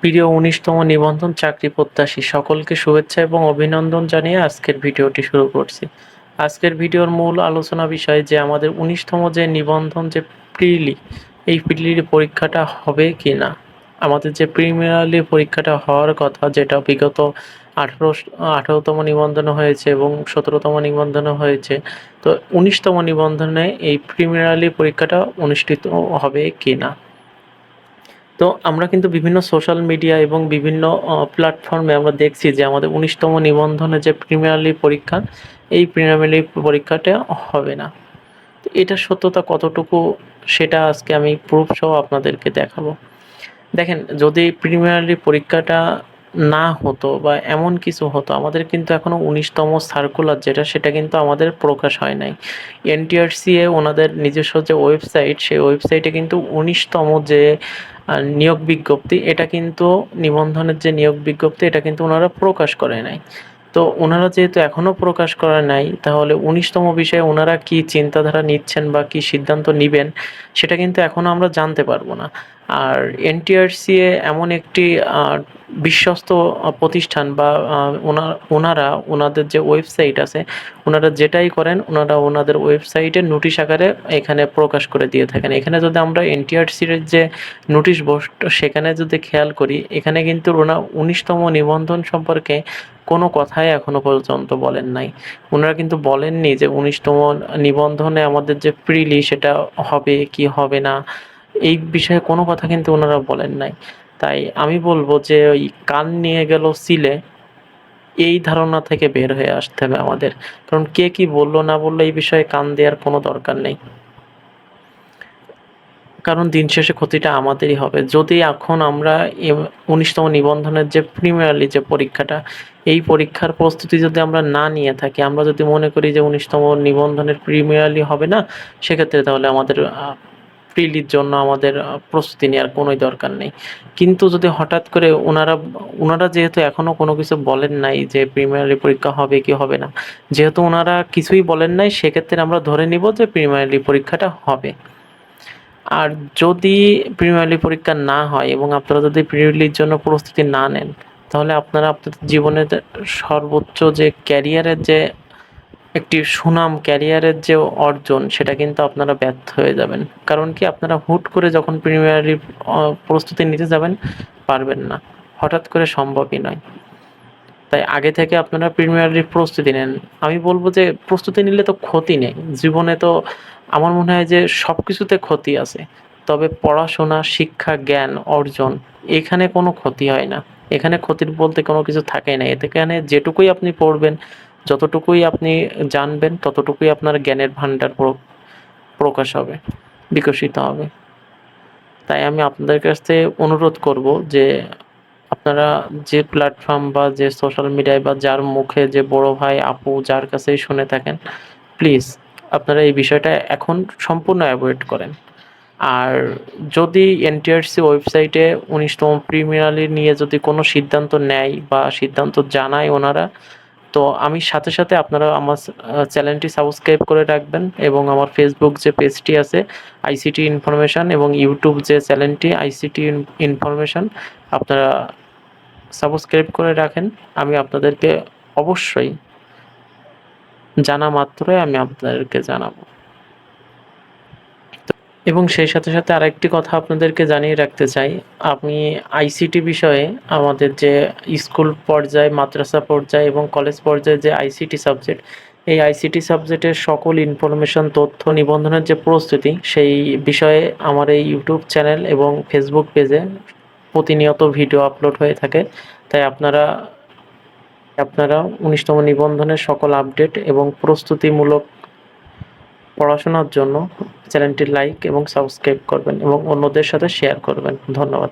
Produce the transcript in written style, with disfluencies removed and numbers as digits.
প্রিয় ১৯তম নিবন্ধন চাকরি প্রত্যাশী সকলকে শুভেচ্ছা এবং অভিনন্দন জানিয়ে আজকের ভিডিওটি শুরু করছি। আজকের ভিডিওর মূল আলোচনা বিষয় যে আমাদের ১৯তম যে নিবন্ধন যে প্রিলি, এই প্রিলির পরীক্ষাটা হবে কিনা? আমাদের যে প্রিলিমিনারি পরীক্ষাটা হওয়ার কথা, যেটা বিগত ১৮তম নিবন্ধনে হয়েছে এবং ১৭তম নিবন্ধনে হয়েছে। তো ১৯তম নিবন্ধনে এই প্রিলিমিনারি পরীক্ষাটা অনুষ্ঠিত হবে কিনা? তো আমরা কিন্তু বিভিন্ন সোশ্যাল মিডিয়া এবং বিভিন্ন প্ল্যাটফর্মে আমরা দেখছি যে আমাদের ১৯তম নিবন্ধনে যে প্রিমিয়ারলি পরীক্ষা, এই প্রিমিয়ারলি পরীক্ষাটা হবে না। তো এটার সত্যতা কতটুকু সেটা আজকে আমি প্রুফ সহ আপনাদেরকে দেখাবো। দেখেন, যদি প্রিলিমিনারি পরীক্ষাটা না হতো বা এমন কিছু হতো, আমাদের কিন্তু এখনো ১৯তম সার্কুলার যেটা, সেটা কিন্তু আমাদের প্রকাশ হয় নাই। এনটিআরসি ওনাদের নিজস্ব যে ওয়েবসাইট, সেই ওয়েবসাইটে কিন্তু ১৯তম যে নিয়োগ বিজ্ঞপ্তি, এটা কিন্তু নিবন্ধনের যে নিয়োগ বিজ্ঞপ্তি, এটা কিন্তু ওনারা প্রকাশ করে নাই। তো ওনারা যেহেতু এখনো প্রকাশ করে নাই, তাহলে ১৯তম বিষয়ে ওনারা কি চিন্তাধারা নিচ্ছেন বা কি সিদ্ধান্ত নিবেন, সেটা কিন্তু এখনো আমরা জানতে পারবো না। আর এনটিআরসি এমন একটি বিশ্বস্ত প্রতিষ্ঠান বা ওনারা ওনাদের যে ওয়েবসাইট আছে, ওনারা যেটাই করেন ওনারা ওনাদের ওয়েবসাইটে নোটিশ আকারে এখানে প্রকাশ করে দিয়ে থাকেন। এখানে যদি আমরা এনটিআরসির যে নোটিশ বোর্ড, সেখানে যদি খেয়াল করি, এখানে কিন্তু ওনারা ১৯তম নিবন্ধন সম্পর্কে কোনো কথাই এখনো পর্যন্ত বলেন নাই। ওনারা কিন্তু বলেননি যে ১৯তম নিবন্ধনে আমাদের যে প্রিলি, সেটা হবে কি হবে না, এই বিষয়ে কোনো কথা কিন্তু ওনারা বলেন নাই। তাই আমি বলবো যে ওই কান নিয়ে গেল সিলে, এই ধারণা থেকে বের হয়ে আসতে হবে আমাদের। কারণ কে কি বলল না বলল, এই বিষয়ে কান দেওয়ার কোনো দরকার নেই। কারণ দিন শেষে ক্ষতিটা আমাদেরই হবে। যদি এখন আমরা ১৯তম নিবন্ধনের যে প্রিমিয়ারলি যে পরীক্ষাটা, এই পরীক্ষার প্রস্তুতি যদি আমরা না নিয়ে থাকি, আমরা যদি মনে করি যে ১৯তম নিবন্ধনের প্রিমিয়ারলি হবে না, সেক্ষেত্রে তাহলে আমাদের প্রিলির জন্য আমাদের প্রস্তুতি নেওয়ার কোনোই দরকার নেই। কিন্তু যদি হঠাৎ করে ওনারা যেহেতু এখনো কোনো কিছু বলেন নাই যে প্রিমিয়ারলি পরীক্ষা হবে কি হবে না, যেহেতু ওনারা কিছুই বলেন নাই, সেক্ষেত্রে আমরা ধরে নিব যে প্রিমিয়ারলি পরীক্ষাটা হবে। আর যদি প্রিলিমিনারি পরীক্ষা না হয় এবং আপনারা যদি প্রিলির জন্য প্রস্তুতি না নেন, তাহলে আপনারা আপনাদের জীবনের সর্বোচ্চ যে ক্যারিয়ারের যে একটি সুনাম, ক্যারিয়ারের যে অর্জন, সেটা কিন্তু আপনারা ব্যর্থ হয়ে যাবেন। কারণ কি, আপনারা হুট করে যখন প্রিলিমিনারি প্রস্তুতি নিতে যাবেন, পারবেন না। হঠাৎ করে সম্ভবই নয়। তাই আগে থেকে আপনারা প্রিলিমিনারি প্রস্তুতি নেন। আমি বলব যে প্রস্তুতি নিলে তো ক্ষতি নেই। জীবনে তো আমার মনে হয় যে সবকিছুতে ক্ষতি আছে। তবে পড়াশোনা, শিক্ষা, জ্ঞান অর্জন, এখানে কোনো ক্ষতি হয় না। এখানে ক্ষতির বলতে কোনো কিছু থাকেই না। এখানে যেটুকুই আপনি পড়বেন, যতটুকুই আপনি জানবেন, ততটুকুই আপনার জ্ঞানের ভান্ডার প্রকাশ হবে, বিকশিত হবে। তাই আমি আপনাদের কাছ থেকে অনুরোধ করব যে আপনারা যে প্ল্যাটফর্ম বা যে সোশ্যাল মিডিয়ায় বা যার মুখে, যে বড় ভাই, আপু যার কাছেই শুনে থাকেন, প্লিজ আপনারা এই বিষয়টা এখন সম্পূর্ণ এভয়েড করেন। আর যদি এনটিআরসি ওয়েবসাইটে ১৯তম প্রিলিমিনারি নিয়ে যদি কোনো সিদ্ধান্ত নেয় বা সিদ্ধান্ত জানায় ওনারা, তো আমি সাথে সাথে আপনারা আমার চ্যানেলটি সাবস্ক্রাইব করে রাখবেন এবং আমার ফেসবুক যে পেজটি আছে আইসিটি ইনফরমেশন, এবং ইউটিউব যে চ্যানেলটি আইসিটি ইনফরমেশন, আপনারা সাবস্ক্রাইব করে রাখেন। আমি আপনাদেরকে অবশ্যই জানা মাত্রই আমি আপনাদেরকে জানাবো। এবং সেই সাথে সাথে আরেকটি কথা আপনাদেরকে জানিয়ে রাখতে চাই, আমি আইসিটি বিষয়ে আমাদের যে স্কুল পর্যায়ে, মাদ্রাসা পর্যায়ে এবং কলেজ পর্যায়ে যে আইসিটি সাবজেক্ট, এই আইসিটি সাবজেক্টের সকল ইনফরমেশন, তথ্য, নিবন্ধনের যে প্রস্তুতি, সেই বিষয়ে আমার এই ইউটিউব চ্যানেল এবং ফেসবুক পেজে প্রতিনিয়ত ভিডিও আপলোড হয়ে থাকে। তাই আপনারা ১৯তম নিবন্ধনের সকল আপডেট এবং প্রস্তুতিমূলক পড়াশোনার জন্য চ্যানেলটি লাইক এবং সাবস্ক্রাইব করবেন এবং অন্যদের সাথে শেয়ার করবেন। ধন্যবাদ।